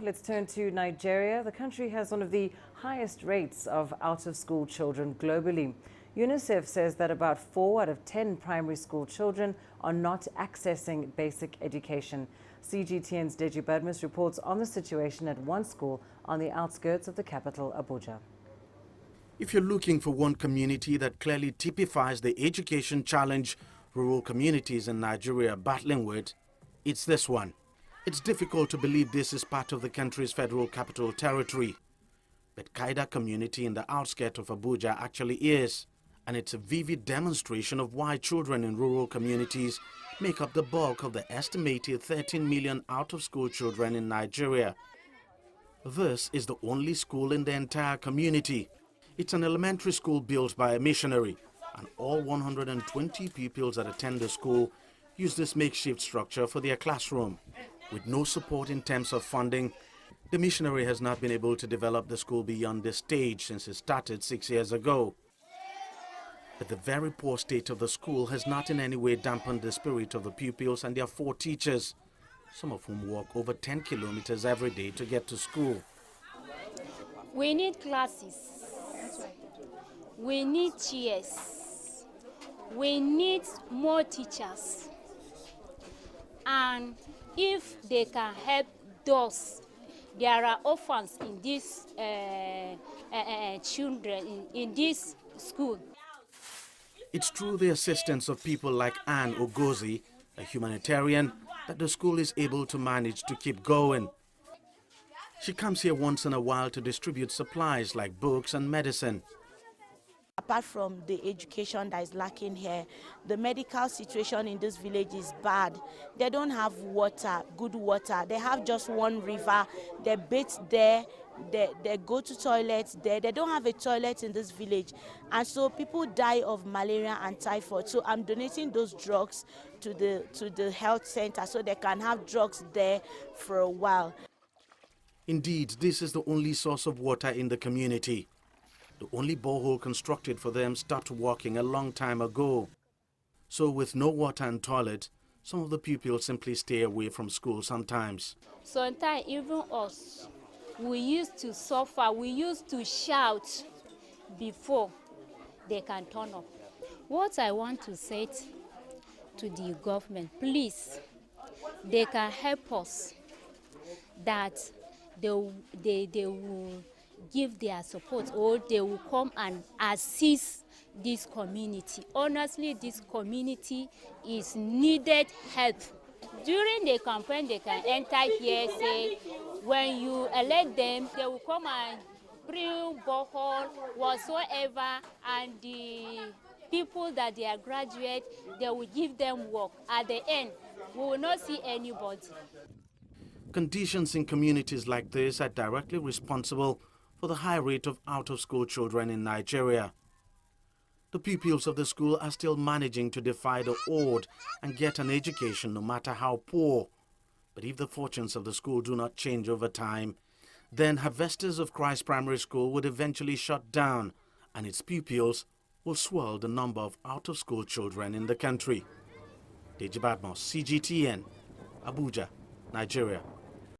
Let's turn to Nigeria. The country has one of the highest rates of out-of-school children globally. UNICEF says that about 4 out of 10 primary school children are not accessing basic education. CGTN's Deji Badmus reports on the situation at one school on the outskirts of the capital, Abuja. If you're looking for one community that clearly typifies the education challenge rural communities in Nigeria are battling with, it's this one. It's difficult to believe this is part of the country's federal capital territory. But Kaida community in the outskirts of Abuja actually is. And it's a vivid demonstration of why children in rural communities make up the bulk of the estimated 13 million out-of-school children in Nigeria. This is the only school in the entire community. It's an elementary school built by a missionary, and all 120 pupils that attend the school use this makeshift structure for their classroom. With no support in terms of funding, the missionary has not been able to develop the school beyond this stage since it started 6 years ago. But the very poor state of the school has not in any way dampened the spirit of the pupils and their 4 teachers, some of whom walk over 10 kilometers every day to get to school. We need classes. We need chairs. We need more teachers. And if they can help those, there are orphans in these children in this school. It's through the assistance of people like Anne Ogozi, a humanitarian, that the school is able to manage to keep going. She comes here once in a while to distribute supplies like books and medicine. Apart from the education that is lacking here, the medical situation in this village is bad. They don't have water, good water. They have just one river. They bathe there. They go to toilets there. They don't have a toilet in this village. And so people die of malaria and typhoid. So I'm donating those drugs to the health center so they can have drugs there for a while. Indeed, this is the only source of water in the community. The only borehole constructed for them stopped working a long time ago. So with no water and toilet, some of the pupils simply stay away from school sometimes. Sometimes even us, we used to suffer, we used to shout before they can turn up. What I want to say to the government, please, they can help us, that they will give their support, or they will come and assist this community. Honestly, this community is needed help. During the campaign, they can enter here, say, when you elect them, they will come and bring borehole, whatsoever, and the people that they are graduate, they will give them work. At the end, we will not see anybody. Conditions in communities like this are directly responsible for the high rate of out-of-school children in Nigeria. The pupils of the school are still managing to defy the odds and get an education no matter how poor. But if the fortunes of the school do not change over time, then Harvesters of Christ Primary School would eventually shut down, and its pupils will swell the number of out-of-school children in the country. Deji Badmus, CGTN, Abuja, Nigeria.